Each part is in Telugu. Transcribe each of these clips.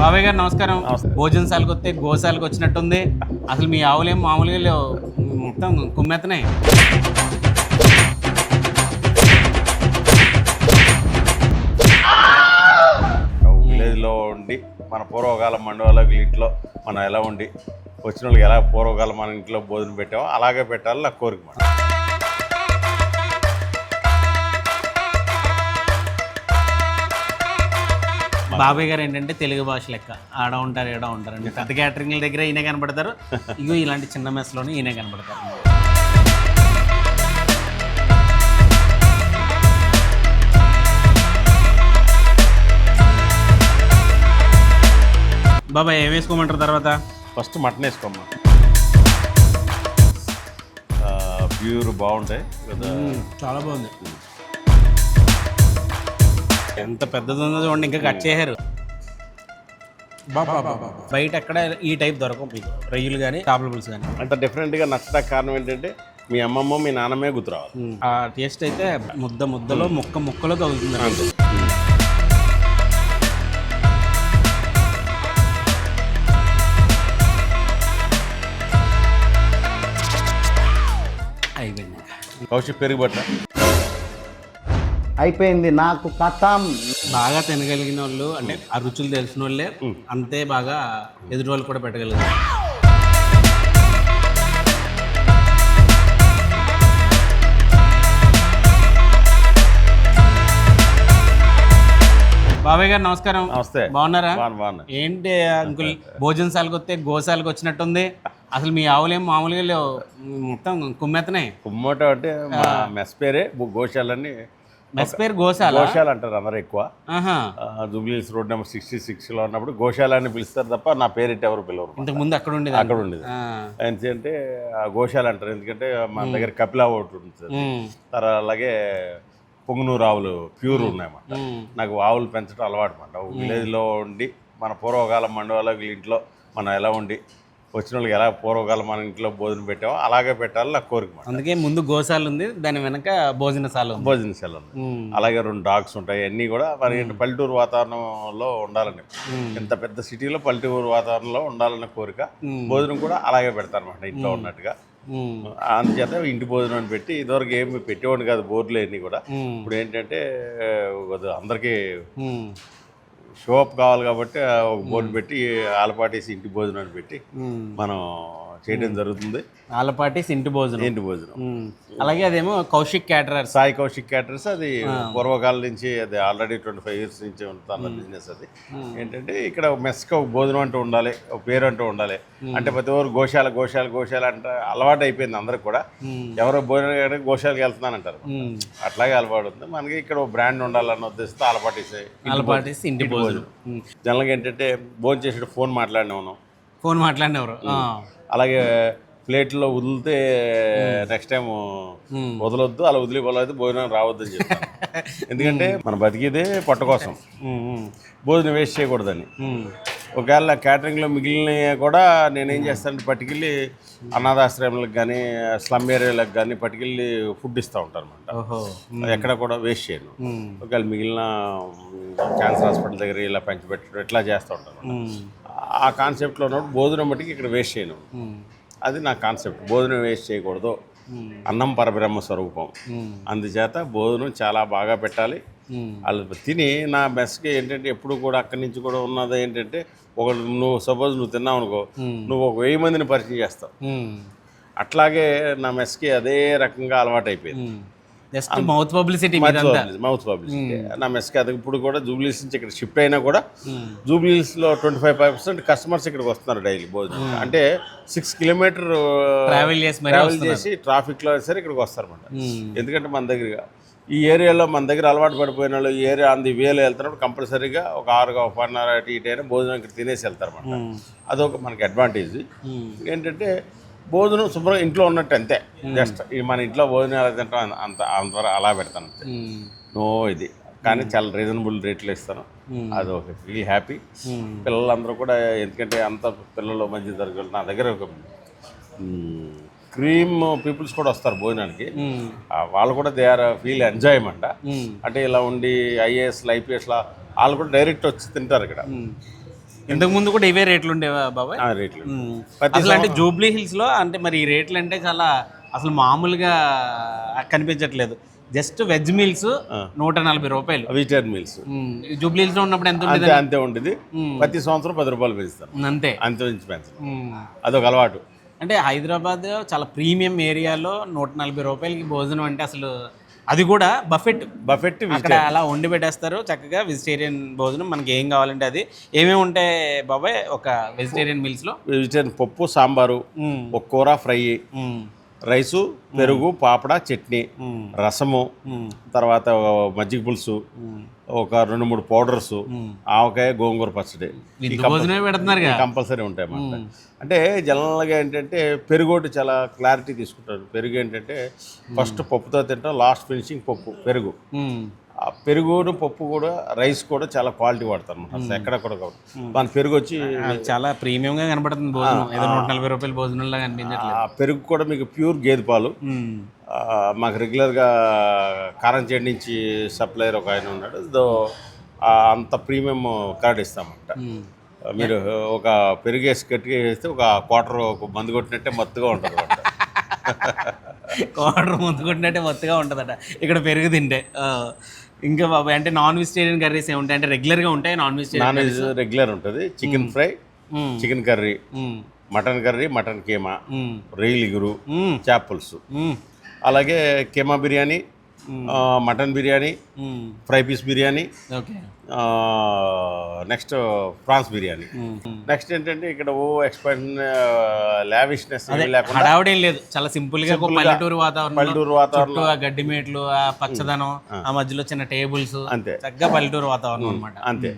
బాబాయ్ గారు నమస్కారం. భోజనశాలకు వస్తే గోశాలకు వచ్చినట్టుంది. అసలు మీ ఆవులేం మామూలుగా లేవు, మొత్తం కుమ్మెత్తనే. విలేజ్లో ఉండి మన పూర్వకాలం మండవాళ్ళకి ఇంట్లో మనం ఎలా ఉండి వచ్చిన వాళ్ళకి ఎలా పూర్వకాలం మన ఇంట్లో భోజనం పెట్టామో అలాగే పెట్టాలి నా కోరిక మాట. బాబాయ్ గారు ఏంటంటే తెలుగు భాష లెక్క ఆడ ఉంటారు ఈడ ఉంటారండి. పెద్ద క్యాటరింగ్ల దగ్గర ఈయన కనపడతారు, ఇగో ఇలాంటి చిన్న మెస్లోనే ఈయన కనపడతారు. బాబాయ్ ఏం వేసుకోమంటారు తర్వాత? ఫస్ట్ మటన్ వేసుకోమ్మా, ప్యూర్ బాగుంటాయి కదా. చాలా బాగుంది. ఎంత పెద్దది ఉందో చూడండి, ఇంకా కట్ చేశారు. బయట ఎక్కడ ఈ టైప్ దొరకవు మీకు, రొయ్యలు కానీ చేపల పులుసు కానీ. అంత డిఫరెంట్గా నచ్చడానికి కారణం ఏంటంటే మీ అమ్మమ్మ మీ నాన్నమే గుర్తురావాలి. ఆ టేస్ట్ అయితే ముద్దలో ముక్కలో తగులుతుంది అంతే. అయిపోయింది. కౌశిక్ పెరిగిబట్ట అయిపోయింది నాకు కథం. బాగా తినగలిగిన వాళ్ళు అంటే ఆ రుచులు తెలిసిన వాళ్ళే అంతే బాగా ఎదుటి వాళ్ళు కూడా పెట్టగలుగుతారు. బాబాయ్ గారు నమస్కారం. నమస్తే. బాగున్నారా? బాగున్నా. ఏంటి అంకుల్, భోజనశాలకు వస్తే గోశాలకు వచ్చినట్టుంది. అసలు మీ ఆవులేం మామూలుగా లేవు, మొత్తం కుమ్మెత్తనే. కుమ్మటం అంటే మా మెస్ పేరే గోశాలని. మెస్ పేరు గోశాల? గోశాల అంటారు అందరూ ఎక్కువ. జూబ్లీహిల్స్ రోడ్ నెంబర్ 66లో ఉన్నప్పుడు గోశాల అని పిలుస్తారు తప్ప నా పేరెట్టి ఎవరు పిలవరు. ఇంతకు ముందు అక్కడ ఉండేది. అక్కడ ఉండేది ఎందుకంటే గోశాల అంటారు, ఎందుకంటే మన దగ్గర కపిలా ఒకటి ఉంటుంది సార్. అలాగే పొంగునూరు ఆవులు ప్యూర్ ఉన్నాయన్నమాట. నాకు ఆవులు పెంచడం అలవాటు అన్నమాట. విలేజ్లో ఉండి మన పూర్వకాలం మండవాళ్ళకి ఇంట్లో మనం ఎలా ఉండి వచ్చిన వాళ్ళకి ఎలా పూర్వకాలం మన ఇంట్లో భోజనం పెట్టామో అలాగే పెట్టాలి నా కోరిక మాట. అందుకే ముందు గోశాల ఉంది, దాని వెనక భోజనశాల ఉంది. భోజనశాల ఉంది. అలాగే 2 డాగ్స్ ఉంటాయి. అన్నీ కూడా మరి పల్లెటూరు వాతావరణంలో ఉండాలని, ఎంత పెద్ద సిటీలో పల్లెటూరు వాతావరణంలో ఉండాలన్న కోరిక. భోజనం కూడా అలాగే పెడతారు అన్నమాట ఇంట్లో ఉన్నట్టుగా. అందుచేత ఇంటి భోజనం అని పెట్టి ఇదివరకు ఏమి పెట్టేవాడిని కాదు బోర్డులు అన్నీ కూడా. ఇప్పుడు ఏంటంటే అందరికీ షో అప్ కావాలి కాబట్టి ఒక బోర్డు పెట్టి ఆలపాటేసి ఇంటి భోజనం అని పెట్టి మనం చేయడం జరుగుతుంది. ఆలపాటేసి ఇంటి భోజనం. అలాగే అదేమో కౌశిక్ క్యాటరర్స్, సాయి కౌశిక్ క్యాటరర్స్. అది పూర్వకాలం నుంచి, అది ఆల్రెడీ 25 years నుంచి ఉంటుంది బిజినెస్. అది ఏంటంటే ఇక్కడ మెస్కి ఒక భోజనం అంటూ ఉండాలి, ఒక పేరు అంటూ ఉండాలి. అంటే ప్రతి ఒక్కరు గోశాల గోశాల గోశాల అంటే అలవాటు అయిపోయింది అందరికి కూడా. ఎవరో భోజనం గోశాలకు వెళ్తున్నానంటారు, అట్లాగే అలవాటు ఉంది. మనకి ఇక్కడ బ్రాండ్ ఉండాలన్న ఉద్దేశంతో ఆలపాటేసి ఇంటి భోజనం. జనరల్గా ఏంటంటే భోజనం చేసేటప్పుడు ఫోన్ మాట్లాడినవరు. అలాగే ప్లేట్లో వదిలితే నెక్స్ట్ టైం వదలొద్దు, అలా వదిలిపోలేదు భోజనం రావద్దని చెప్తాను. ఎందుకంటే మన బతికిదే పొట్ట కోసం, భోజనం వేస్ట్ చేయకూడదని. ఒకవేళ క్యాటరింగ్లో మిగిలినవి కూడా నేనేం చేస్తానంటే పట్టుకెళ్ళి అనాథాశ్రయాలకు కానీ స్లమ్ ఏరియాలకు కానీ పట్టుకెళ్ళి ఫుడ్ ఇస్తూ ఉంటాను అనమాట. ఎక్కడ కూడా వేస్ట్ చేయను. ఒకవేళ మిగిలిన క్యాన్సర్ హాస్పిటల్ దగ్గర ఇలా పంచిపెట్టడం ఇట్లా చేస్తూ ఉంటాను. ఆ కాన్సెప్ట్లో ఉన్నప్పుడు భోజనం బట్టికి ఇక్కడ వేస్ట్ చేయను. అది నా కాన్సెప్ట్. భోజనం వేస్ట్ చేయకూడదు, అన్నం పరబ్రహ్మ స్వరూపం. అందుచేత భోజనం చాలా బాగా పెట్టాలి. వాళ్ళు తిని నా మెస్కి ఏంటంటే ఎప్పుడు కూడా అక్కడి నుంచి కూడా ఉన్నది ఏంటంటే నువ్వు సపోజ్ నువ్వు తిన్నావు అనుకో, నువ్వు ఒక 1000 మందిని పరిచయం చేస్తావు. అట్లాగే నా మెస్కి అదే రకంగా అలవాటు అయిపోయింది. Mouth publicity. నా మెస్కి అది ఇప్పుడు కూడా జూబ్లీహిల్స్ నుంచి ఇక్కడ షిఫ్ట్ అయినా కూడా జూబ్లీహిల్స్లో 25% కస్టమర్స్ ఇక్కడికి వస్తున్నారు డైలీ భోజనం. అంటే 6 kilometers ట్రావెల్ చేసి ట్రాఫిక్లో సరే ఇక్కడికి వస్తారన్నమాట. ఎందుకంటే మన దగ్గర ఈ ఏరియాలో మన దగ్గర అలవాటు పడిపోయిన వాళ్ళు ఈ ఏరియా అంది వేలో వెళ్తున్నప్పుడు కంపల్సరీగా ఒక 1.5 అటు ఇటు అయినా భోజనం ఇక్కడ తినేసి వెళ్తారన్నమాట. అదొక మనకి అడ్వాంటేజ్. ఏంటంటే భోజనం శుభ్రంగా ఇంట్లో ఉన్నట్టు అంతే. జస్ట్ మన ఇంట్లో భోజనం ఎలా తింటాం అంత అలా పెడతాను అంతే. నో ఇది కానీ చాలా రీజనబుల్ రేట్లో ఇస్తాను. అది ఒక ఫీల్ హ్యాపీ. పిల్లలందరూ కూడా, ఎందుకంటే అంత పిల్లలు మంచి జరగాలి. నా దగ్గర ఒక క్రీమ్ పీపుల్స్ కూడా వస్తారు భోజనానికి. వాళ్ళు కూడా దే ఆర్ ఫీల్ ఎంజాయ్మెంట్. అంటే ఇలా ఉండి ఐఏఎస్లు ఐపీఎస్లా వాళ్ళు కూడా డైరెక్ట్ వచ్చి తింటారు ఇక్కడ. ఇంతకు ముందు కూడా ఇవే రేట్లు ఉండేవా బాబాయ్? ఆ రేట్లు అసలు అంటే జూబ్లీ హిల్స్ లో అంటే మరి ఈ రేట్లు అంటే చాలా అసలు మామూలుగా కనిపించట్లేదు. జస్ట్ వెజ్ మీల్స్ 140 రూపాయలు. వెజిటేరియన్ మీల్స్ జూబ్లీ హిల్స్ లో ఉన్నప్పుడు ఎంత అంతే ఉండేది? అంతే ఉంటుంది. ప్రతి సంవత్సరం 10 రూపాయలు పెంచుతారు, అంతే. అంతే నుంచి పెంచడం. అదొక అలవాటు. అంటే హైదరాబాద్ చాలా ప్రీమియం ఏరియాలో 140 రూపాయలకి భోజనం అంటే అసలు అది కూడా బఫెట్. అక్కడ అలా వండి పెట్టేస్తారు చక్కగా. వెజిటేరియన్ భోజనం మనకి ఏం కావాలంటే అది. ఏమేమి ఉంటాయి బాబాయ్ ఒక వెజిటేరియన్ మీల్స్లో? వెజిటేరియన్ పప్పు, సాంబారు, ఒక కూర, ఫ్రై, రైసు, పెరుగు, పాపడ, చట్నీ, రసము, తర్వాత మజ్జిగ పులుసు, ఒక 2-3 పౌడర్స్, ఆవకాయ, గోంగూర పచ్చడి భోజనమే పెడుతున్నారు కంపల్సరీ ఉంటాయి అన్నమాట. అంటే జనరల్గా ఏంటంటే పెరుగు ఒకటి చాలా క్లారిటీ తీసుకుంటారు. పెరుగు ఏంటంటే ఫస్ట్ పప్పుతో తింటాం, లాస్ట్ ఫినిషింగ్ పప్పు, పెరుగు. ఆ పెరుగును, పప్పు కూడా, రైస్ కూడా చాలా క్వాలిటీ వాడతారు అసలు ఎక్కడ కూడా. మన పెరుగు వచ్చి చాలా ప్రీమియంగా కనబడుతుంది భోజనం. ఏదో 140 రూపాయల భోజనంలా కనిపించట్లేదు. ఆ పెరుగు కూడా మీకు ప్యూర్ గేదె పాలు. మాకు రెగ్యులర్గా కారంచేడు నుంచి సప్లయర్ ఒక ఆయన ఉన్నాడు. అంత ప్రీమియం కార్డు ఇస్తామంట. మీరు ఒక పెరుగు వేసి గట్టిగా వేస్తే ఒక క్వార్టర్ ఒక మందు కొట్టినట్టే మత్తుగా ఉంటుంది అంట. క్వార్టర్ మందు కొట్టినట్టే మత్తుగా ఉంటుందట ఇక్కడ పెరుగు తింటే. ఇంకా బాబాయ్ అంటే నాన్ వెజిటేరియన్ కర్రీస్ ఏముంటాయి? అంటే రెగ్యులర్గా ఉంటాయి నాన్ వెజిటేరియన్? రెగ్యులర్ ఉంటుంది. Chicken fry, chicken curry, mutton curry, mutton keema, రొయ్యలు ఇగురు, చేప పులుసు, అలాగే keema biryani, mutton biryani, fry piece biryani, next prawns biryani. Next ఏంటంటే ఇక్కడ ఎక్స్పాండ్ లావిష్నెస్ హడావుడేం లేదు. చాలా సింపుల్ గా పల్లెటూరు వాతావరణం, గడ్డి మేట్లు, ఆ పచ్చదనం, ఆ మధ్యలో చిన్న టేబుల్స్, అంతే చక్కగా పల్లెటూరు వాతావరణం అనమాట. అంతే.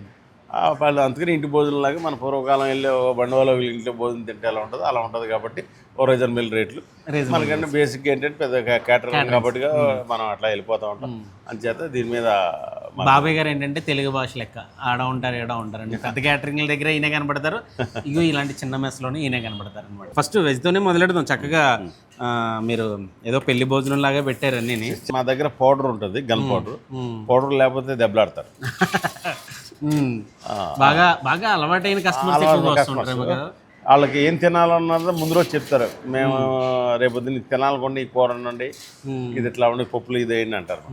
వాళ్ళు అందుకని ఇంటి భోజనం లాగా మన పూర్వకాలం వెళ్ళి బండవాళ్ళ ఇంట్లో భోజనం తింటే ఎలా ఉంటుందో అలా ఉంటుంది. కాబట్టి ఓ రీజనబుల్ రేట్లు. మనకంటే బేసిక్ ఏంటంటే పెద్ద క్యాటరింగ్ కాబట్టి మనం అట్లా వెళ్ళిపోతూ ఉంటాం. అంచేత దీని మీద బాబాయ్ గారు ఏంటంటే తెలుగు భాష లెక్క ఆడ ఉంటారు ఏడా ఉంటారు అండి. పెద్ద క్యాటరింగ్ల దగ్గర ఈయన కనబడతారు, ఇగో ఇలాంటి చిన్న మెస్లోనే ఈయన కనబడతారు అనమాట. ఫస్ట్ వెజ్తోనే మొదలెడదాం. చక్కగా మీరు ఏదో పెళ్లి భోజనం లాగా పెట్టారు అన్నీ. మా దగ్గర పౌడర్ ఉంటుంది, గన్ పౌడర్ లేకపోతే దెబ్బలాడతారు. బాగా బాగా అలవాటైన కస్టమర్స్ వాళ్ళకి ఏం తినాలన్నదో ముందు రోజు చెప్తారు. మేము రేపొద్దున తినాలనుకోండి, ఈ కూర ఉండండి, ఇది ఇట్లా ఉండి, పప్పులు ఇది వేయండి అంటారు.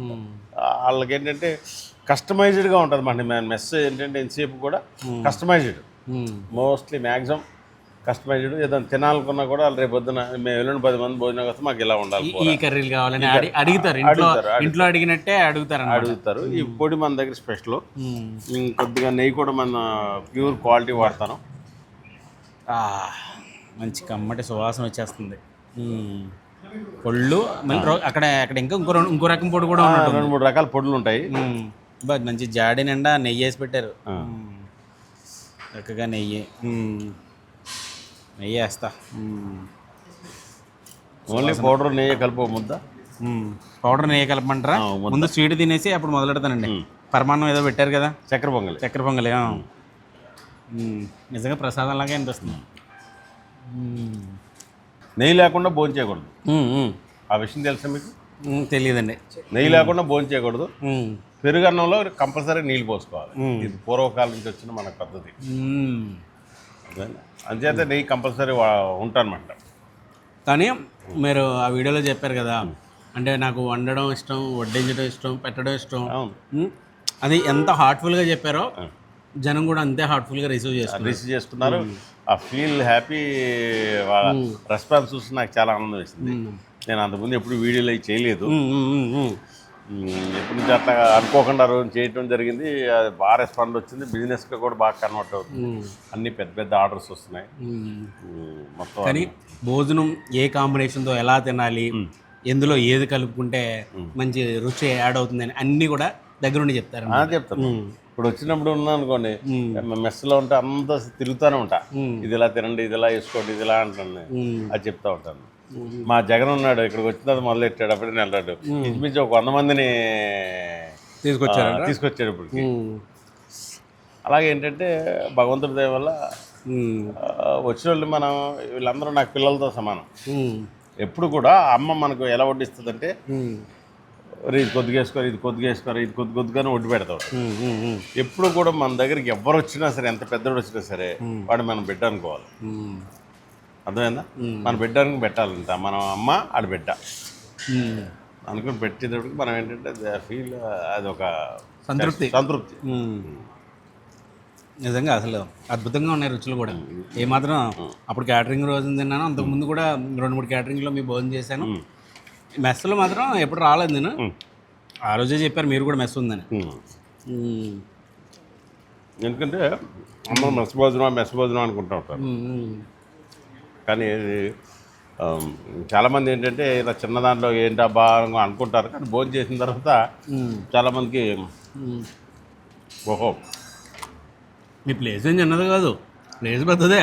వాళ్ళకి ఏంటంటే కస్టమైజ్డ్గా ఉంటుంది. మన మెస్ ఏంటంటే ఎంతసేపు కూడా కస్టమైజ్డ్, మోస్ట్లీ మ్యాక్సిమం కస్టమైజ్డ్. ఏదైనా తినాలనుకున్నా కూడా వాళ్ళు రేపొద్దున మేము వెళ్ళిన 10 మంది భోజనం వస్తే మాకు ఇలా ఉండాలి, ఈ కర్రీలు కావాలని అడుగుతారు. ఇంట్లో అడిగినట్టే అడుగుతారు. ఈ పొడి మన దగ్గర స్పెషల్. కొద్దిగా నెయ్యి కూడా మన ప్యూర్ క్వాలిటీ వాడతాను. మంచి కమ్మటి సువాసన వచ్చేస్తుంది. పొళ్ళు మళ్ళీ అక్కడ ఇంకా ఇంకో రకం పొడి కూడా ఉన్నాయి. 2-3 రకాల పొడులు ఉంటాయి. మంచి జాడి నిండా నెయ్యి వేసి పెట్టారు. చక్కగా నెయ్యి వేస్తా. ఓన్లీ పౌడర్ నెయ్యి కలుపు ముద్ద. పౌడర్ నెయ్యి కలపమంటారా? ముందు స్వీట్ తినేసి అప్పుడు మొదలెడతానండి. పరమాన్నం ఏదో పెట్టారు కదా, చక్కెర పొంగలి. నిజంగా ప్రసాదం లాగా అనిపిస్తుంది. నెయ్యి లేకుండా భోజనం చేయకూడదు. ఆ విషయం తెలుసా మీకు? తెలియదండి. నెయ్యి లేకుండా భోజనం చేయకూడదు. పెరుగన్నంలో కంపల్సరీ నీళ్ళు పోసుకోవాలి. ఇది పూర్వకాలం నుంచి వచ్చిన మన పద్ధతి. అంచేత నెయ్యి కంపల్సరీ ఉంటానమాట. కానీ మీరు ఆ వీడియోలో చెప్పారు కదా, అంటే నాకు వండడం ఇష్టం, వడ్డించడం ఇష్టం, పెట్టడం ఇష్టం. అది ఎంత హార్ట్ఫుల్గా చెప్పారో జనం కూడా అంతే హార్ట్ఫుల్గా రిసీవ్ చేసుకున్నారు. ఆ ఫీల్ హ్యాపీ రెస్పాన్స్ చూసి నాకు చాలా ఆనందం వేసింది. నేను అంతకుముందు ఎప్పుడు వీడియోలు అవి చేయలేదు. ఎప్పటి నుంచి అట్లా అనుకోకుండా రోజు చేయటం జరిగింది. అది బాగా రెస్పాండ్ వచ్చింది. బిజినెస్గా కూడా బాగా కన్వర్ట్ అవుతుంది. అన్ని పెద్ద పెద్ద ఆర్డర్స్ వస్తున్నాయి మొత్తం. కానీ భోజనం ఏ కాంబినేషన్తో ఎలా తినాలి, ఎందులో ఏది కలుపుకుంటే మంచి రుచి యాడ్ అవుతుందని అన్నీ కూడా దగ్గరుండి చెప్తారు. చెప్తాను. ఇప్పుడు వచ్చినప్పుడు ఉన్నా అనుకోండి, మెస్లో ఉంటే అంతా తిరుగుతూనే ఉంటా. ఇది ఇలా తినండి, ఇది ఇలా వేసుకోండి, ఇది ఇలా అంటాను. అది చెప్తా ఉంటాను. మా జగన్ ఉన్నాడు, ఇక్కడికి వచ్చిన తర్వాత మొదలెట్టాడు. అప్పుడే వెళ్ళాడు. ఇంచుమించు ఒక 100 మందిని తీసుకొచ్చాడు ఇప్పటికి. అలాగే ఏంటంటే భగవంతుడి దయ వల్ల వచ్చిన వాళ్ళు మనం వీళ్ళందరూ నాకు పిల్లలతో సమానం. ఎప్పుడు కూడా అమ్మ మనకు ఎలా వడ్డిస్తుందంటే ఇది కొద్దిగా వేసుకోరు, ఇది కొద్దిగా వేసుకోరు, ఇది కొద్దిగానే వండి పెడతాడు. ఎప్పుడు కూడా మన దగ్గరికి ఎవరు వచ్చినా సరే, ఎంత పెద్దోడు వచ్చినా సరే, వాడు మనం బిడ్డ అనుకోవాలి. అర్థమైందా? మన బిడ్డకి పెట్టాలంట, మనం అమ్మ ఆడ బిడ్డ అనుకుని పెట్టేటప్పటికి మనం ఏంటంటే ఫీల్ అదొక సంతృప్తి. నిజంగా అసలు అద్భుతంగా ఉన్నాయి రుచులు కూడా. ఏమాత్రం అప్పుడు క్యాటరింగ్ రోజు తిన్నాను, అంతకుముందు కూడా 2-3 క్యాటరింగ్లో మీ భోజనం చేశాను. మెస్లో మాత్రం ఎప్పుడు రాలేదు నేను. ఆ రోజే చెప్పారు మీరు కూడా మెస్ ఉందని. ఎందుకంటే అమ్మ మెస్ భోజనం అనుకుంటూ ఉంటారు. కానీ చాలామంది ఏంటంటే ఇలా చిన్న దాంట్లో ఏంటా బాగా అనుకుంటారు. కానీ భోజనం చేసిన తర్వాత చాలామందికి ఓహో మీ ప్లేస్ ఏం చిన్నది కాదు, ప్లేస్ పెద్దదే,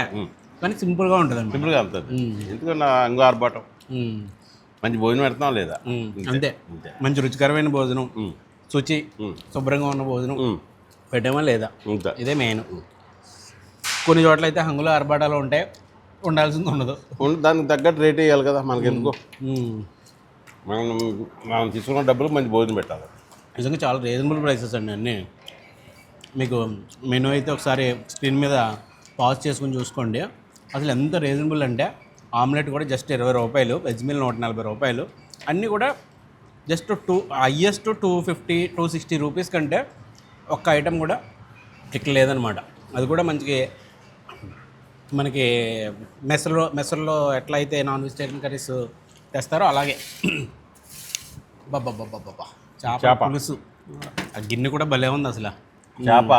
కానీ సింపుల్గా ఉంటుంది అండి. సింపుల్గా వెళ్తుంది. ఎందుకంటే అంగు ఆర్భాటం, మంచి భోజనం పెడతాం లేదా అంతే. మంచి రుచికరమైన భోజనం, శుచి శుభ్రంగా ఉన్న భోజనం పెట్టామా లేదా, ఇదే మెయిన్. కొన్ని చోట్ల అయితే హంగులు ఆర్భాటాలు ఉంటాయి, ఉండాల్సింది ఉండదు. దానికి తగ్గట్టు రేట్ వేయాలి కదా మనకి. ఎందుకో మనం తీసుకున్న డబ్బులు మంచి భోజనం పెట్టాలి. నిజంగా చాలా రీజనబుల్ ప్రైసెస్ అండి అన్నీ. మీకు మెనూ అయితే ఒకసారి స్క్రీన్ మీద పాజ్ చేసుకుని చూసుకోండి. అసలు ఎంత రీజనబుల్ అంటే ఆమ్లెట్ కూడా జస్ట్ 20 రూపాయలు, వెజ్ మీల్ 140 రూపాయలు. అన్నీ కూడా జస్ట్ హైయెస్ట్ 250-260 రూపీస్ కంటే ఒక్క ఐటెం కూడా ఇక్కడ లేదనమాట. అది కూడా మనకి మెస్సుల్లో ఎట్లా అయితే నాన్ వెజిటేరియన్ కర్రీస్ తెస్తారో అలాగే. బాబా చేప పులుసు, ఆ గిన్నె కూడా భలే ఉంది అసలు. చేప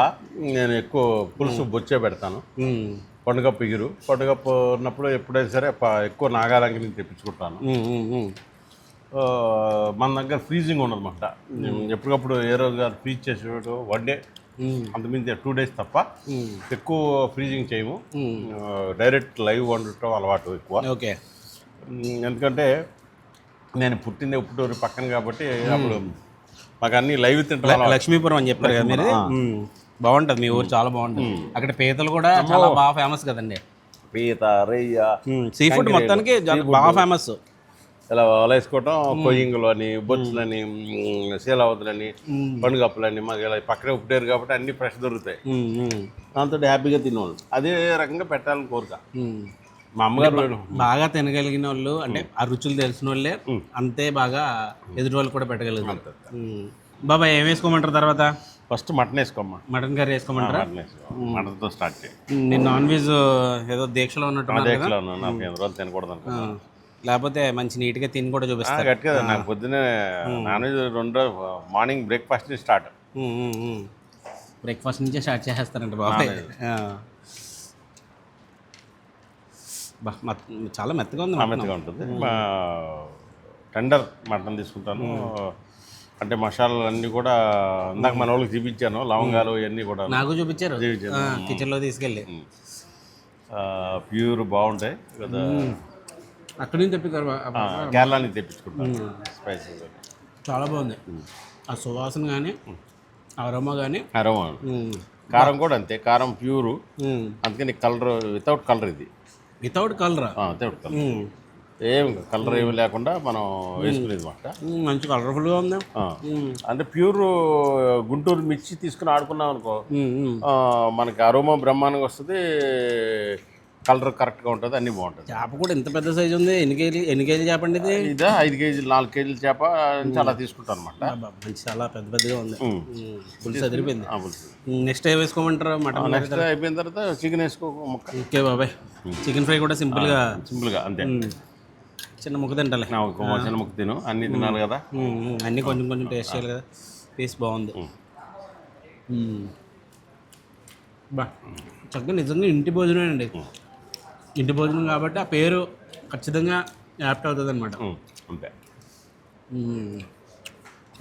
నేను ఎక్కువ పులుసు బొచ్చే పెడతాను. పండుగప్పు ఇగురు, పండుగప్పు ఉన్నప్పుడు ఎప్పుడైనా సరే ఎక్కువ నాగాలంకి నుంచి తెప్పించుకుంటాను. మన దగ్గర ఫ్రీజింగ్ ఉండదన్నమాట. ఎప్పటికప్పుడు ఏ రోజు గారు ఫ్రీజ్ చేసేటప్పుడు 1 డే, అంతమించి 2 days తప్ప ఎక్కువ ఫ్రీజింగ్ చేయము. డైరెక్ట్ లైవ్ వండటం అలవాటు ఎక్కువ. ఓకే. ఎందుకంటే నేను పుట్టింది ఉప్పుటూరు పక్కన కాబట్టి అప్పుడు మాకు అన్ని లైవ్ తింటాం. లక్ష్మీపురం అని చెప్పారు కదా మీరు. బాగుంటుంది మీ ఊరు, చాలా బాగుంటుంది. అక్కడ పీతలు కూడా చాలా బాగా ఫేమస్ కదండి. పీత, రొయ్య, సీ ఫుడ్ మొత్తానికి బాగా ఫేమస్. ఇలా వలేసుకోవటం, కొయ్యింగులు అని, బొచ్చులని, శీలావతులని, పండుగప్పులని మాకు ఇలా పక్కనే ఉప్పుటేరు కాబట్టి అన్ని ఫ్రెష్ దొరుకుతాయి. దాంతో హ్యాపీగా తినేవాళ్ళు. అదే రకంగా పెట్టాలని కోరిక. మా అమ్మగారు బాగా తినగలిగిన వాళ్ళు, అంటే ఆ రుచులు తెలిసిన వాళ్ళే అంతే బాగా ఎదుటి వాళ్ళు కూడా పెట్టగలుగుతారు. బాబా ఏం వేసుకోమంటారు తర్వాత? ఫస్ట్ మటన్ వేసుకోమ్మా. మటన్ కర్రీ వేసుకోమంటారా? మటన్తో స్టార్ట్ చేయి. నేను నాన్ వెజ్ ఏదో దీక్షలో ఉన్నట్టు దీక్షలో ఉన్నాను. నాకు 8 రోజులు తినకూడదు. లేకపోతే మంచి నీట్గా తిని కూడా చూపిస్తాను. గట్టిగా నాకు పొద్దున్నే non veg 2 morning breakfast start. Breakfast నుంచే స్టార్ట్ చేసేస్తారంట బాబాయ్. చాలా మెత్తగా ఉంది. మెత్తగా ఉంటుంది. టెండర్ మటన్ తీసుకుంటాను. అంటే మసాలాలు అన్నీ కూడా ఇందాక మన వాళ్ళకి చూపించాను. లవంగాలు ఇవన్నీ కూడా నాకు చూపించారు కిచెన్లో తీసుకెళ్ళి. ప్యూర్ బాగుంటాయి కదా. అక్కడి నుంచి తెప్పించారు, కేరళ నుంచి తెప్పించుకుంటాను. స్పైసెస్ చాలా బాగుంది. ఆ సువాసన కానీ, అరోమా కానీ. అరోమా, కారం కూడా అంతే. కారం ప్యూరు, అందుకని కలర్ వితౌట్ కలర్. ఇది వితౌట్ కలర్. వితౌట్ కలర్, ఏం కలర్ ఏమి లేకుండా మనం వేసుకునేది మాట. మంచి కలర్ఫుల్గా ఉంది. అంటే ప్యూర్ గుంటూరు మిర్చి తీసుకుని ఆడుకున్నాం అనుకో, మనకి అరోమా బ్రహ్మాండంగా వస్తుంది. కలర్ కరెక్ట్గా ఉంటుంది, అన్నీ బాగుంటుంది. చేప కూడా ఇంత పెద్ద సైజు ఉంది. ఎన్ని కేజీలు చేప అండి ఇది? ఇదా 5 కేజీలు 4 కేజీలు చేప చాలా తీసుకుంటాను అనమాట. మంచి చాలా పెద్దగా ఉంది. పులుసు అదిరిపోయింది. నెక్స్ట్ ఏం వేసుకోమంటారు? మటన్ నెక్స్ట్ అయిపోయిన తర్వాత చికెన్ వేసుకో ముక్క. ఓకే బాబాయ్. చికెన్ ఫ్రై కూడా సింపుల్గా అంతే. చిన్న ముక్క తింటాలి. చిన్న ముక్క తిను, అన్నీ తినాలి కదా. అన్నీ కొంచెం కొంచెం టేస్ట్ చేయాలి కదా. పీస్ బాగుంది. బా చక్కగా నిజంగా ఇంటి భోజనం అండి. ఇంటి భోజనం కాబట్టి ఆ పేరు ఖచ్చితంగా యాప్ట్ అవుతుంది అనమాట. అంతే,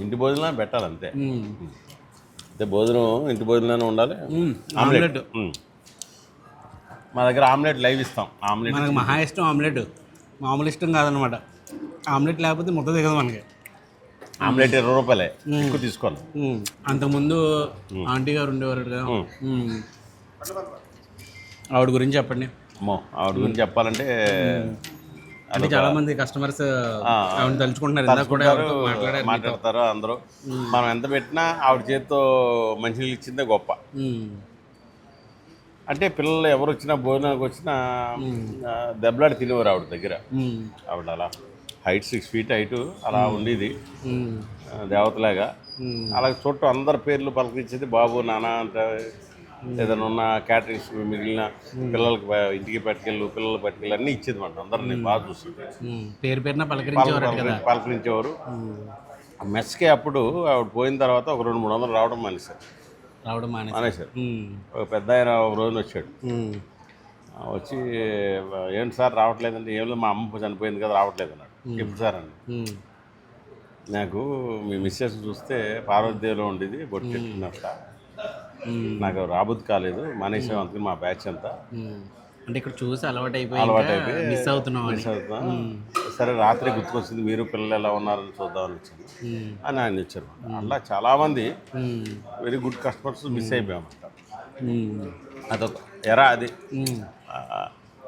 ఇంటి భోజనం పెట్టాలి అంతే. అంటే భోజనం ఇంటి భోజనంలోనే ఉండాలి. ఆమ్లెట్ మా దగ్గర ఆమ్లెట్ లైవ్ ఇస్తాం. ఆమ్లెట్ మనకు మహా ఇష్టం. ఆమ్లెట్ మామూలు ఇష్టం కాదనమాట. ఆమ్లెట్ లేకపోతే ముద్ద దిగదు మనకి. ఆమ్లెట్ 20 రూపాయలే, ఎక్కువ తీసుకోవాలి. అంతకుముందు ఆంటీ గారు ఉండేవారు కదా, ఆవిడ గురించి చెప్పండి. ఆవిడ గురించి చెప్పాలంటే అంటే చాలా మంది కస్టమర్స్ ఆవిడ తలుచుకుంటున్నారు, ఇందాక కూడా ఎవరితో మాట్లాడారు. మాట్లాడతారు అందరూ. మనం ఎంత పెట్టినా ఆవిడ చేతితో మంచినీళ్ళు ఇచ్చిందే గొప్ప. అంటే పిల్లలు ఎవరు వచ్చినా భోజనానికి వచ్చినా దెబ్బలాడి తినేవారు ఆవిడ దగ్గర. ఆవిడ అలా హైట్ 6 feet హైట్ అలా ఉండేది, దేవతలాగా. అలాగే చుట్టూ అందరి పేర్లు పలకరించేది, బాబు నాన్న అంటే. ఏదైనా ఉన్న క్యాటరింగ్స్ మిగిలిన పిల్లలకి ఇంటికి పట్టుకెళ్ళు, పిల్లలు పట్టుకెళ్ళి అన్నీ ఇచ్చేది మాట. అందరినీ బాగా చూస్తుంది, పేరు పేరున పలకరించేవారు. మెస్కే అప్పుడు ఆవిడ పోయిన తర్వాత ఒక 200-300 రావడం మానేశారు. ఒక పెద్ద ఆయన ఒక రోజున వచ్చాడు. వచ్చి ఏంటి సార్ రావట్లేదండి? ఏం లేదు, మా అమ్మ చనిపోయింది కదా రావట్లేదు అన్నాడు. ఎప్పుడు సార్ అండి? నాకు మీ మిస్సెస్ చూస్తే పార్వతీదేవిలో ఉండేది, బొట్టు చెట్టుకున్నట్ట. నాకు రాబుద్ది కాలేదు, మానేసాం అందుకని మా బ్యాచ్ అంతా. అంటే ఇక్కడ చూసి అలవాటు అయిపోయి మిస్ అవుతున్నాం. సరే రాత్రి గుర్తుకొచ్చింది, మీరు పిల్లలు ఎలా ఉన్నారని చూద్దామని వచ్చాను అని ఆయన వచ్చారు. అలా చాలామంది వెరీ గుడ్ కస్టమర్స్ మిస్ అయిపోయామంట. అదొక ఎరా అది.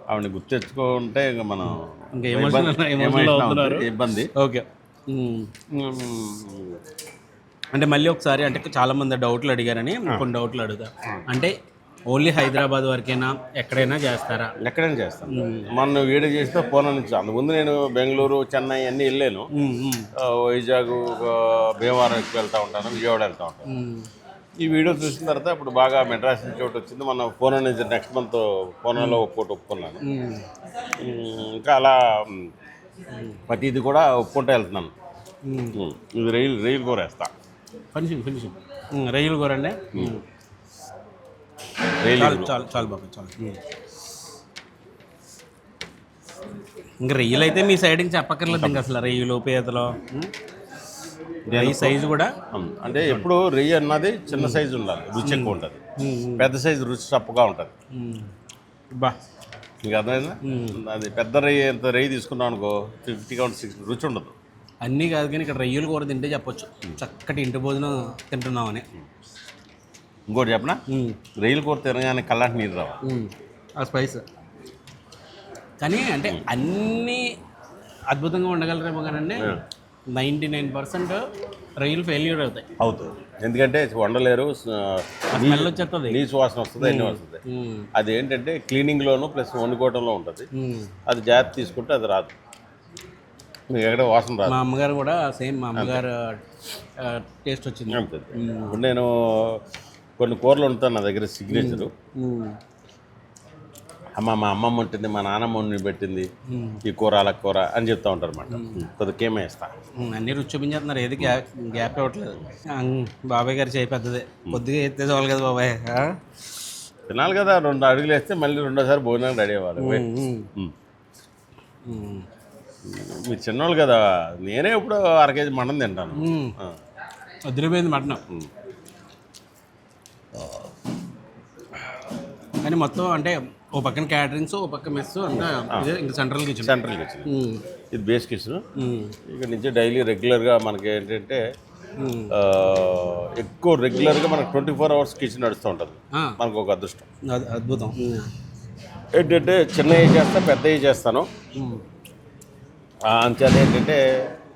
ఆవిడని గుర్తు తెచ్చుకుంటే ఇంకా మనం ఇబ్బంది. ఓకే. అంటే మళ్ళీ ఒకసారి, అంటే చాలామంది డౌట్లు అడిగారని కొన్ని డౌట్లు అడుగుతా. అంటే ఓన్లీ హైదరాబాద్ వరకైనా ఎక్కడైనా చేస్తారా? ఎక్కడైనా చేస్తాను. మొన్న వీడియో చేస్తే పూనా నుంచి. అంతకుముందు నేను బెంగళూరు, చెన్నై అన్నీ వెళ్ళాను. వైజాగ్, భీమవరం వెళ్తూ ఉంటాను, విజయవాడ వెళ్తూ ఉంటాను. ఈ వీడియో చూసిన తర్వాత ఇప్పుడు బాగా మెడ్రాస్ నుంచి ఒకటి వచ్చింది. మన పూనా నుంచి నెక్స్ట్ మంత్ పూనాలో ఒకటి ఒప్పుకున్నాను. ఇంకా అలా ప్రతిది కూడా ఒప్పుకుంటూ వెళ్తున్నాను. ఇది రైలు కూర వేస్తా. ఫినిషింగ్ రైలు కూర అండి. చాలు బాబు, చాలు. ఇంకా రొయ్యలు అయితే మీ సైడ్ నుంచి చెప్పక్కర్లేదు. ఇంకా అసలు రొయ్యలు, పీతలు, సైజు కూడా. అంటే ఎప్పుడు రొయ్య అన్నది చిన్న సైజు ఉండాలి, రుచి ఎక్కువ ఉంటుంది. పెద్ద సైజు రుచి తప్పుగా ఉంటుంది. బా, మీకు అర్థమైందా? అది పెద్ద రొయ్య, ఎంత రొయ్య తీసుకున్నాం అనుకో 50 count 60 రుచి ఉండదు. అన్నీ కాదు కానీ ఇక్కడ రొయ్యలు కూర తింటే చెప్పొచ్చు చక్కటి ఇంటి భోజనం తింటున్నామని. ఇంకోటి చెప్పనా, రొయ్యల కూర తినగానే కళ్ళాంటి నీరు రావు, ఆ స్పైస్. కానీ అంటే అన్నీ అద్భుతంగా ఉండగలరేమో కానీ 99% రొయ్యలు ఫెయిల్యూర్ అవుతుంది. ఎందుకంటే వండలేరు, స్మెల్ వచ్చేస్తుంది, నీసు వాసన వస్తుంది, అన్నీ వస్తుంది. అది ఏంటంటే క్లీనింగ్లోను ప్లస్ వండుకోవడంలో ఉంటుంది. అది జాగ్రత్త తీసుకుంటే అది రాదు, మీకు ఎక్కడ వాసన రాదు. మా అమ్మగారు కూడా సేమ్, మా అమ్మగారు టేస్ట్ వచ్చింది. ఇప్పుడు నేను కొన్ని కూరలు వండుతాను, నా దగ్గర సిగ్నేచరు. మా అమ్మమ్మ ఉంటుంది, మా నాన్నమ్మ వండి పెట్టింది ఈ కూర అలా కూర అని చెప్తా ఉంటారు అన్నమాట. కొద్దిగా కేమే వేస్తా. అన్నీ రుచి చూపించేస్తున్నారు, ఏది గ్యాప్ ఇవ్వట్లేదు. బాబాయ్ గారు చేయి పెద్దదే, కొద్దిగా ఎత్తే చాలు కదా బాబాయ్. తినాలి కదా, 2 అడుగులు వేస్తే మళ్ళీ రెండోసారి భోజనానికి రెడీ అవ్వాలి. మీరు చిన్నోళ్ళు కదా, నేనే ఇప్పుడు 1/2 kg మటన్ తింటాను. అదిరిపోయింది మటన్. కానీ మొత్తం అంటే ఓ పక్కన క్యాటరింగ్స్, ఓ పక్క మెస్ అంతా ఇంకా సెంట్రల్ కిచెన్. ఇది బేస్ కిచెన్. ఇక్కడ నుంచి డైలీ రెగ్యులర్గా మనకి ఏంటంటే ఎక్కువ రెగ్యులర్గా మనకు 24 hours కిచెన్ నడుస్తూ ఉంటుంది. మనకు ఒక అదృష్టం, అద్భుతం. ఏంటంటే చిన్నవి చేస్తా, పెద్దవి చేస్తాను. అంచేత ఏంటంటే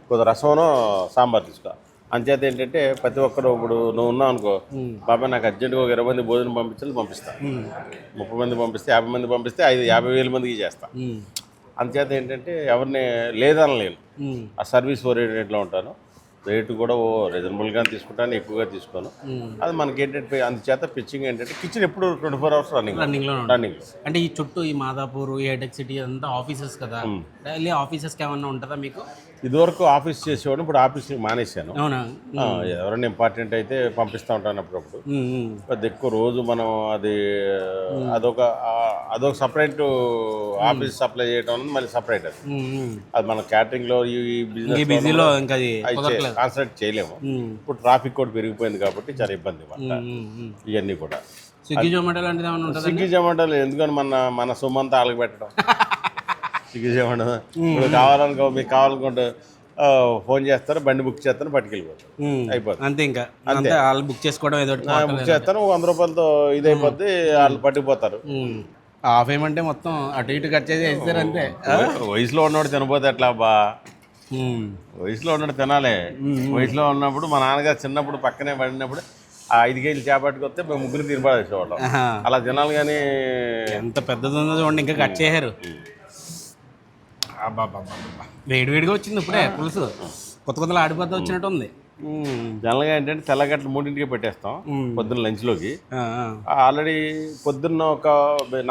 కొద్ది రసంలో సాంబార్ తీసుకో. అంచేత ఏంటంటే ప్రతి ఒక్కరు, ఇప్పుడు నువ్వు ఉన్నావు అనుకో, బాబాయ్ నాకు అర్జెంటుగా ఒక 20 మంది భోజనం పంపిస్తాను. 30 మంది పంపిస్తే, 50 మంది పంపిస్తే 50,000 మందికి చేస్తా. అంచేత ఏంటంటే ఎవరిని లేదనలేను, ఆ సర్వీస్ ఓరియంటెడ్లో ఉంటాను. రేటు కూడా రీజనబుల్గా తీసుకుంటాను, ఎక్కువగా తీసుకోను. అది మనకి ఏంటంటే అందుచేత పిచ్చింగ్ ఏంటంటే కిచెన్ ఎప్పుడు 24 hours రన్నింగ్లో. అంటే ఈ చుట్టూ ఈ మాదాపూర్, ఈ హైటెక్ సిటీ అంతా ఆఫీసెస్ కదా, డైలీ ఆఫీసెస్కి ఏమన్నా ఉంటుందా మీకు? ఇదివరకు ఆఫీస్ చేసేవాడు, ఇప్పుడు ఆఫీస్ మానేశాను. అవునా? ఎవరైనా ఇంపార్టెంట్ అయితే పంపిస్తూ ఉంటాను అప్పుడప్పుడు. పెద్ద ఎక్కువ రోజు మనం అది అదొక సపరేట్ ఆఫీస్ సప్లై చేయడం అనేది మళ్ళీ సపరేట్. అది మన క్యాటరింగ్లో ఈ బిజీలో కాన్సన్ట్రేట్ చేయలేము. ఇప్పుడు ట్రాఫిక్ కూడా పెరిగిపోయింది కాబట్టి చాలా ఇబ్బంది ఇవన్నీ కూడా. స్విగ్గీ జొమాటో లాంటిది ఏమన్నా ఉంటుంది? స్విగ్గీ జొమాటోలు ఎందుకని మన సొమ్మంతా ఆళ్ళకి పెట్టడం. స్విగ్గీ జొమాటో ఇప్పుడు కావాలనుకో, మీకు కావాలనుకుంటే ఫోన్ చేస్తారు, బండి బుక్ చేస్తాను, పట్టుకెళ్ళిపోతారు, అయిపోతుంది అంతే. ఇంకా అంతే, వాళ్ళు బుక్ చేసుకోవడం, ఏదో బుక్ చేస్తాను, 100 రూపాయలతో ఇది అయిపోద్ది, వాళ్ళు పట్టుకుపోతారు. హాఫ్ ఏమంటే మొత్తం అటు ఇటు కట్ చేసి వేస్తారు అంతే. వయసులో ఉన్నవాడు తినపోతే ఎట్లా అబ్బా, వయసులో ఉన్నట్టు తినాలి. వయసులో ఉన్నప్పుడు మా నాన్నగారు చిన్నప్పుడు పక్కనే పడినప్పుడు ఆ 5 కేజీలు చేపట్టుకు వస్తే మేము ముగ్గురు తినపడేసేవాళ్ళం. అలా తినాలి. కానీ ఎంత పెద్దది ఉందో చూడండి, ఇంకా కట్ చేశారు. వేడివేడిగా వచ్చింది ఇప్పుడే పులుసు, కొత్త కొత్తలు ఆడిపోతూ వచ్చినట్టు ఉంది. జనరల్గా ఏంటంటే తెల్లగట్లు 3ంటికే పెట్టేస్తాం పొద్దున్న లంచ్లోకి. ఆల్రెడీ పొద్దున్న ఒక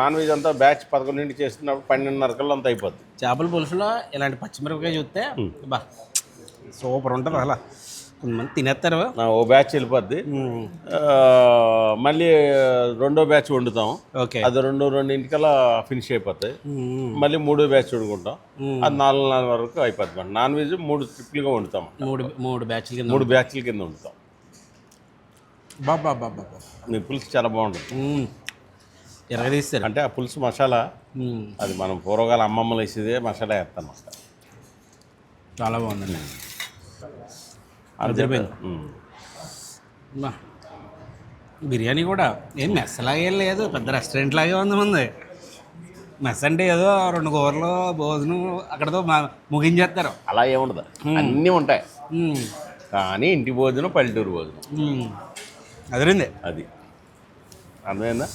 నాన్ వెజ్ అంతా బ్యాచ్ 11ంటికి చేస్తున్నప్పుడు 12:30 కల్లా అంతా అయిపోద్ది. చేపల పులుసులో ఇలాంటి పచ్చిమిరపకాయ చూస్తే బా సూపర్ ఉంటుంది. అలా కొంతమంది తినేస్తారు. ఓ బ్యాచ్ వెళ్ళిపోద్ది. మళ్ళీ రెండో బ్యాచ్ వండుతాం. ఓకే, అది 2:02 ఫినిష్ అయిపోతాయి. మళ్ళీ 3వ బ్యాచ్ వండుకుంటాం. అది 4:30 వరకు అయిపోద్ది. Non veg 3 ట్రిప్లుగా వండుతాం. మూడు బ్యాచ్ల కింద 3 బ్యాచ్ల కింద వండుతాం. బాబా మీ పులుసు చాలా బాగుంటుంది. ఎరగదీస్తారు అంటే ఆ పులుసు మసాలా అది మనం పూర్వకాల అమ్మమ్మలు వేసేదే మసాలా వేస్తాం. చాలా బాగుందండి. బిర్యానీ కూడా ఏం మెస్ లాగే లేదు, పెద్ద రెస్టారెంట్ లాగే ఉంది ముందు. మెస్ అంటే ఏదో 2 కూరలు భోజనం అక్కడతో ముగించేస్తారు. అలా ఏముండదు, అన్నీ ఉంటాయి. కానీ ఇంటి భోజనం పల్లెటూరు భోజనం అదిరింది. అది అర్థమైందా?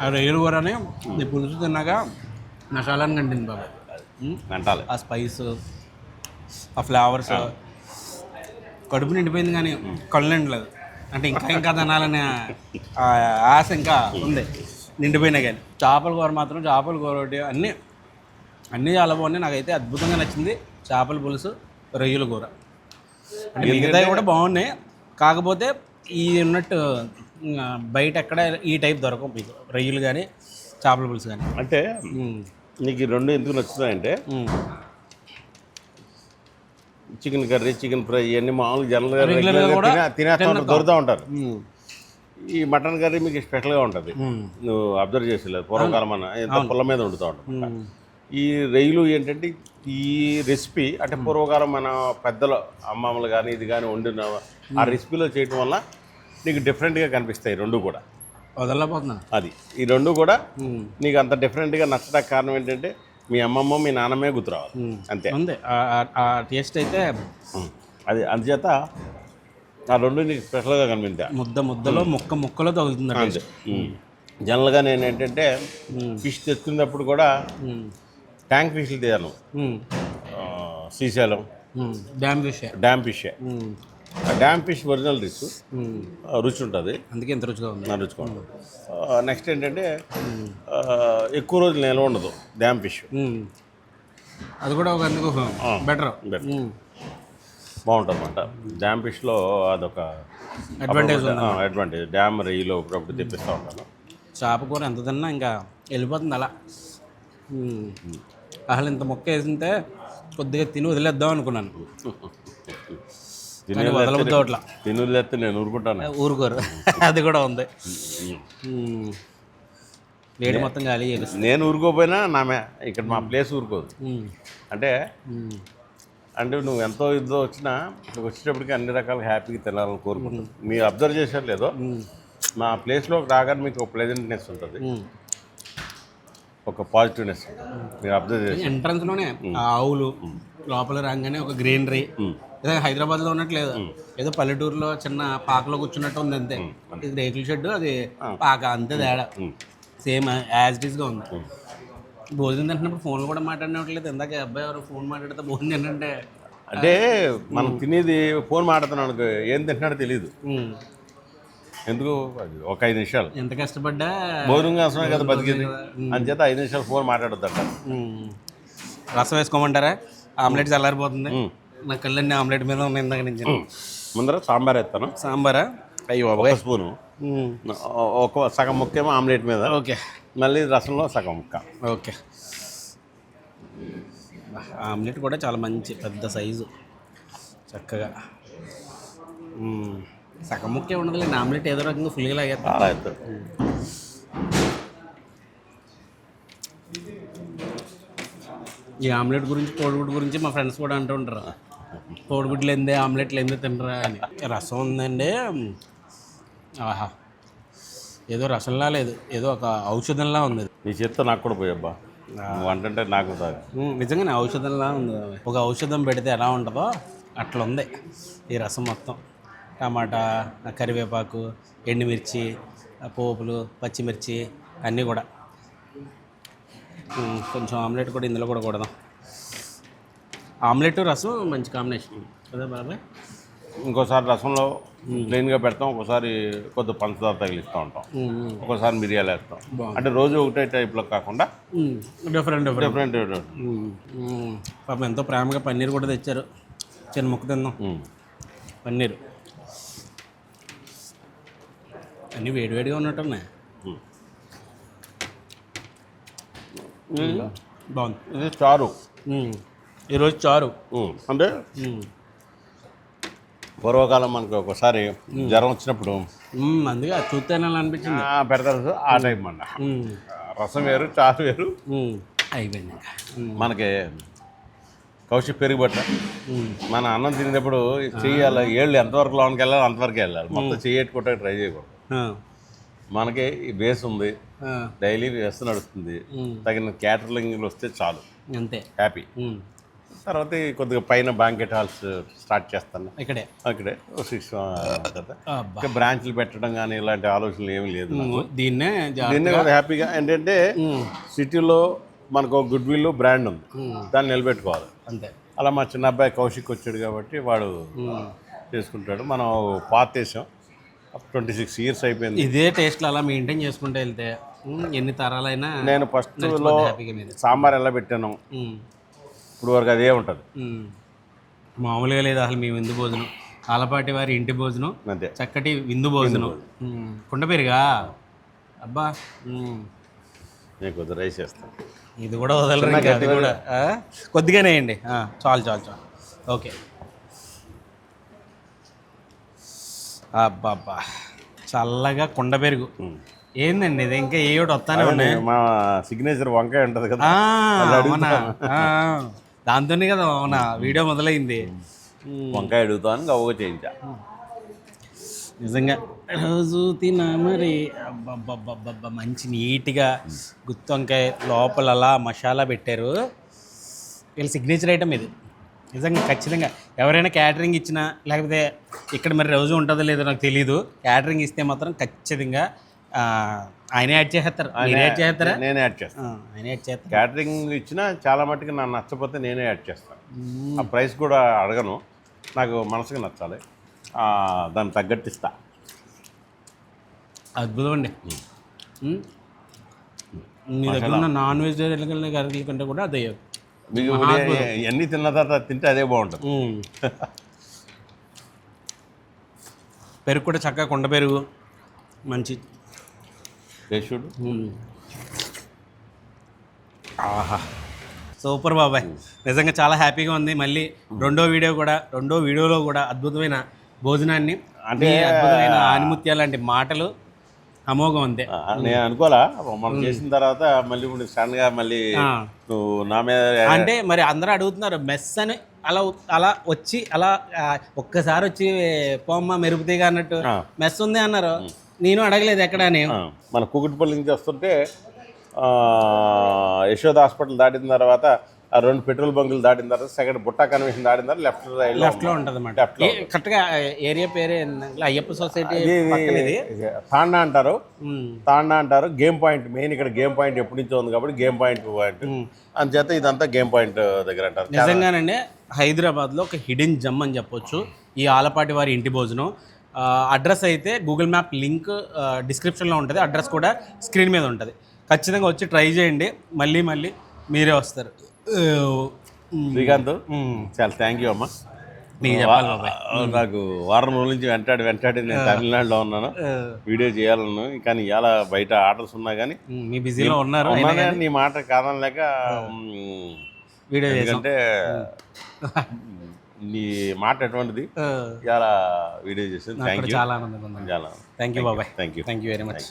ఆ రొయ్యలు కూరని ఈ పులుసు తిన్నాక మసాలాని కంటింది బాబా. అంటాలి ఆ స్పైస్, ఆ ఫ్లేవర్స్ కడుపు నిండిపోయింది కానీ కళ్ళు నిండలేదు. అంటే ఇంకా తినాలనే ఆశ ఇంకా ఉంది నిండిపోయినా కానీ. చేపల కూర మాత్రం చేపల కూర ఒకటి అన్నీ చాలా బాగున్నాయి. నాకైతే అద్భుతంగా నచ్చింది చేపల పులుసు, రొయ్యల కూర. అంటే మిగతాయి కూడా బాగున్నాయి. కాకపోతే ఈ ఉన్నట్టు బయట ఎక్కడ ఈ టైప్ దొరకవు మీకు, రొయ్యలు కానీ చేపల పులుసు కానీ. అంటే నీకు ఈ 2 ఎందుకు నచ్చుతాయంటే చికెన్ కర్రీ, చికెన్ ఫ్రై ఇవన్నీ మామూలుగా జనరల్గా తినేస్తూ దొరుకుతూ ఉంటారు. ఈ మటన్ కర్రీ మీకు స్పెషల్గా ఉంటుంది. నువ్వు అబ్జర్వ్ చేసేలేదు, పూర్వకాలం అన్న ఎంత పుల్ల మీద వండుతూ ఉంటాం. ఈ రొయ్యలు ఏంటంటే ఈ రెసిపీ అంటే పూర్వకాలం మన పెద్దలు అమ్మమ్మలు కానీ ఇది కానీ వండిన ఆ రెసిపీలో చేయటం వల్ల నీకు డిఫరెంట్గా కనిపిస్తాయి 2 కూడా. వదలపోతున్నా అది ఈ 2 కూడా నీకు అంత డిఫరెంట్గా నచ్చడానికి కారణం ఏంటంటే మీ అమ్మమ్మ మీ నాన్నమే గుర్తురావాలి అంతే. ఉంది ఆ టేస్ట్ అయితే. అది అందుచేత ఆ 2 నీకు స్పెషల్గా కనిపిస్తాయి. ముద్దలో ముక్కలో తగులుతుంది అంతే. జనరల్గా నేను ఏంటంటే ఫిష్ తెచ్చుకున్నప్పుడు కూడా ట్యాంక్ ఫిష్లు తీయాను. Srisailam dam fish. ఆ డ్యామ్ ఫిష్ ఒరిజినల్ రుచి ఉంటుంది, అందుకే ఎంత రుచిగా ఉంది. రుచిగా ఉంటుంది. నెక్స్ట్ ఏంటంటే ఎక్కువ రోజులు నిల్వ ఉండదు డ్యామ్ ఫిష్. అది కూడా ఒక బెటర్ బాగుంటుంది అన్నమాట. డ్యామ్ ఫిష్లో అదొక అడ్వాంటేజ్. డ్యామ్ రొయ్యలో అప్పుడప్పుడు తెప్పిస్తూ ఉంటాను. చేప కూర ఎంత తిన్నా ఇంకా వెళ్ళిపోతుంది అలా. అసలు ఇంత మొక్క వేసింటే కొద్దిగా తిని వదిలేద్దాం అనుకున్నాను. తినలేస్తే నేను ఊరుకుంటాను. ఊరుకోరు అది కూడా ఉంది. వేడి మొత్తం గాలి. నేను ఊరుకోపోయినా ఇక్కడ మా ప్లేస్ ఊరుకోదు. అంటే నువ్వు ఎంతో ఇదో వచ్చినా వచ్చేటప్పటికి అన్ని రకాల హ్యాపీగా తినాలని కోరుకుంటాను. మీరు అబ్జర్వ్ చేశారు లేదో, మా ప్లేస్లోకి రాగానే మీకు ఒక ప్లెజెంట్నెస్ ఉంటుంది, ఒక పాజిటివ్నెస్ ఉంటుంది. మీరు అబ్జర్వ్ చేసి ఎంట్రన్స్లోనే ఆవులు లోపల రాగానే ఒక గ్రీనరీ. హైదరాబాద్లో ఉన్నట్లేదు, ఏదో పల్లెటూరులో చిన్న పాకలో కూర్చున్నట్టు ఉంది అంతే. ఇది రేకుల షెడ్, అది పాక, అంతే తేడా. సేమ్ యాజ్ ఇట్ ఈస్గా ఉంది. భోజనం తింటున్నప్పుడు ఫోన్లు కూడా మాట్లాడినట్లేదు. ఇందాక అబ్బాయి ఎవరు ఫోన్ మాట్లాడితే భోజనం తింటే అంటే మనం తినేది ఫోన్ మాట్లాడుతున్నాడు, ఏం తింటున్నాడో తెలియదు. ఎందుకు ఒక 5 నిమిషాలు ఎంత కష్టపడ్డా భోజనం కోసమే కదా బతికింది. అంచేత 5 నిమిషాలు ఫోన్ మాట్లాడొద్దంట. రసం వేసుకోమంటారా? ఆమ్లెట్ చల్లారిపోతుంది. నా కళ్ళన్నీ ఆమ్లెట్ మీద ఉన్నాయి ఇందాక నుంచి. ముందర సాంబార్ వేస్తాను. సాంబారా? అయ్యో, ఒక స్పూను, ఒక సగం ముక్కేమో ఆమ్లెట్ మీద. ఓకే. మళ్ళీ రసంలో సగం ముక్క. ఓకే. ఆమ్లెట్ కూడా చాలా మంచి పెద్ద సైజు, చక్కగా. సగం ముక్కే ఉండదులే, ఆమ్లెట్ ఏదో రకంగా ఫుల్గా లాగేస్తా. అలా అవుతుంది. ఈ ఆమ్లెట్ గురించి, కోడిగుడ్డు గురించి మా ఫ్రెండ్స్ కూడా అంటూ ఉంటారు, కోడిగుడ్లు ఏందే ఆమ్లెట్లు ఏందే తినరా అని. రసం ఉందండి, ఆహా ఏదో రసంలా లేదు, ఏదో ఒక ఔషధంలా ఉంది. నీ చేత్తో నాకు కూడా పోయబ్బా, నువ్వు అంటే నాకు తాగు. నిజంగానే ఔషధంలా ఉంది. ఒక ఔషధం పెడితే ఎలా ఉంటుందో అట్లా ఉంది ఈ రసం మొత్తం. టమాటా, కరివేపాకు, ఎండుమిర్చి, పోపులు, పచ్చిమిర్చి అన్నీ కూడా. కొంచెం ఆమ్లెట్ కూడా ఇందులో కూడా కొడదాం. ఆమ్లెట్ రసం మంచి కాంబినేషన్ కదా బాబాయ్. ఇంకోసారి రసంలో ప్లెయిన్గా పెడతాం, ఒకసారి కొద్ది పంచదార తగిలిస్తూ ఉంటాం, ఒకసారి మిరియాలు వేస్తాం. అంటే రోజు ఒకటే టైప్లో కాకుండా డిఫరెంట్ డిఫరెంట్. పాపం ఎంతో ప్రేమగా పన్నీర్ కూడా తెచ్చారు. చిన్న ముక్క తిందాం. పన్నీర్ అన్నీ వేడివేడిగా ఉన్నట్టున్నాయి. బాగుంది. ఇది చారు. ఈరోజు చారు. అంటే పూర్వకాలం మనకు ఒకసారి జ్వరం వచ్చినప్పుడు అందుకే అది చూస్తేనే అనిపించింది. పెడతారు, ఆ టైం అన్న. రసం వేరు, చారు వేరు. అయిపోయింది. మనకి కౌశిక్ పెరిగిబట్ట మన అన్నం తినేటప్పుడు చెయ్యాలి, ఏళ్ళు ఎంతవరకు లోనికి వెళ్ళాలి అంతవరకు వెళ్ళాలి, మొత్తం చెయ్యట్టుకోవడానికి ట్రై చేయకూడదు. మనకి ఈ బేస్ ఉంది, డైలీ వ్యవస్థ నడుస్తుంది, తగిన క్యాటరింగ్లు వస్తే చాలు, అంతే హ్యాపీ. తర్వాత కొద్దిగా పైన బ్యాంకెట్ హాల్స్ స్టార్ట్ చేస్తాను ఇక్కడే 6 కదా. బ్రాంచ్లు పెట్టడం కానీ ఇలాంటి ఆలోచనలు ఏమీ లేదు. దీన్నే హ్యాపీగా ఏంటంటే సిటీలో మనకు ఒక గుడ్ విల్ బ్రాండ్ ఉంది, దాన్ని నిలబెట్టుకోవాలి అంతే. అలా మా చిన్న అబ్బాయి కౌశిక్ వచ్చాడు కాబట్టి వాడు చేసుకుంటాడు. మనం పాత దేశం 26 ఇయర్స్ అయిపోయింది. ఇదే టేస్ట్లో అలా మెయింటైన్ చేసుకుంటూ వెళ్తే ఎన్ని తరాలైనా. నేను ఫస్ట్లో సాంబార్ ఎలా పెట్టాను ఇప్పుడు వరకు అదే ఉంటుంది. మామూలుగా లేదు అసలు మీ విందు భోజనం, ఆలపాటి వారి ఇంటి భోజనం అంతే, చక్కటి విందు భోజనం. కుండ పెరుగా అబ్బా. నేను కొద్దిగా రైస్ చేస్తాను, ఇది కూడా వదలరు, అది కూడా కొద్దిగానే వేయండి. చాలు చాలు చాలు, ఓకే. అబ్బా చల్లగా కుండ పెరుగు ఏందండి ఇది, ఇంకా ఏ ఒకటి వస్తానే ఉన్నాయి. మా సిగ్నేచర్ వంకాయ ఉంటుంది కదా, దాంతోనే కదా అవునా వీడియో మొదలైంది. వంకాయ అడుగుతాను గవ్వగా చేయించా. నిజంగా రోజు తినా మరి. అబ్బబ్బబ్బబ్బ మంచి నీట్గా గుత్తి వంకాయ లోపల అలా మసాలా పెట్టారు. వీళ్ళ సిగ్నేచర్ ఐటమ్ ఇది నిజంగా. ఖచ్చితంగా ఎవరైనా క్యాటరింగ్ ఇచ్చినా, లేకపోతే ఇక్కడ మరి రోజు ఉంటుందో లేదో నాకు తెలీదు, క్యాటరింగ్ ఇస్తే మాత్రం ఖచ్చితంగా ఆయనే యాడ్ చేస్తారు. మీరు యాడ్ చేస్తారా? నేనే యాడ్ చేస్తాను. ఆయన యాడ్ చేస్తాను. క్యాటరింగ్ ఇచ్చినా చాలా మట్టుకు నాకు నచ్చకపోతే నేనే యాడ్ చేస్తాను. ఆ ప్రైస్ కూడా అడగను, నాకు మనసుకు నచ్చాలి, దాన్ని తగ్గట్టు ఇస్తా. అద్భుతం అండి. మీ దగ్గర ఉన్న నాన్ వెజిటేరియన్ కర్రీల కంటే కూడా అదే మీకు ఎన్ని తిన్న తర్వాత తింటే అదే బాగుంటుంది. పెరుగు కూడా చక్కగా కుండ పెరుగు మంచి చూడు. ఆహా సూపర్ బాబాయ్, నిజంగా చాలా హ్యాపీగా ఉంది. మళ్ళీ రెండో వీడియోలో కూడా అద్భుతమైన భోజనాన్ని, అంటే అద్భుతమైన ఆనిముత్యాలు లాంటి మాటలు అమోఘం అంతే. నేను అనుకోలా మనం చేసిన తర్వాత మళ్ళీ ఇప్పుడు సడన్గా మళ్ళీ నువ్వు నా మీద అంటే మరి అందరూ అడుగుతున్నారు మెస్ అని, అలా వచ్చి అలా ఒక్కసారి వచ్చి పోమ్మ మెరుగుతీగా అన్నట్టు మెస్ ఉంది అన్నారు. నేను అడగలేదు ఎక్కడ అని. మన కూకట్పల్లి నుంచి వస్తుంటే యశోద హాస్పిటల్ దాటిన తర్వాత ఆ 2 పెట్రోల్ బంకులు దాటిన తర్వాత సెకండ్ బుట్టా కన్వెన్షన్ దాటిన తర్వాత లెఫ్ట్లో ఉంటుంది అన్నమాట. కరెక్ట్గా ఏరియా పేరే అయ్యప్ప సొసైటీ తాండా అంటారు. గేమ్ పాయింట్ మెయిన్, ఇక్కడ గేమ్ పాయింట్ ఎప్పటి నుంచో ఉంది కాబట్టి గేమ్ పాయింట్ అందుచేత ఇదంతా గేమ్ పాయింట్ దగ్గర అంటారు. నిజంగానండి హైదరాబాద్లో ఒక హిడెన్ జమ్ అని చెప్పొచ్చు ఈ ఆలపాటి వారి ఇంటి భోజనం. అడ్రస్ అయితే గూగుల్ మ్యాప్ లింక్ డిస్క్రిప్షన్లో ఉంటుంది, అడ్రస్ కూడా స్క్రీన్ మీద ఉంటుంది. ఖచ్చితంగా వచ్చి ట్రై చేయండి, మళ్ళీ మీరే వస్తారు. శ్రీకాంత్ చాలా థ్యాంక్ యూ అమ్మా. నాకు వారం రోజుల నుంచి వెంటాడి నేను తమిళనాడులో ఉన్నాను, వీడియో చేయాలను, కానీ ఇవాళ బయట ఆర్డర్స్ ఉన్నా కానీ మీ బిజీలో ఉన్నారు. నీ మాట కాదనలేక వీడియో, ఎందుకంటే నీ మాట ఎటువంటిది ఇలా వీడియో చేసింది. థ్యాంక్ యూ, చాలా ఆనందంగా ఉంది. థ్యాంక్ యూ బాబాయ్, థ్యాంక్ యూ వెరీ మచ్.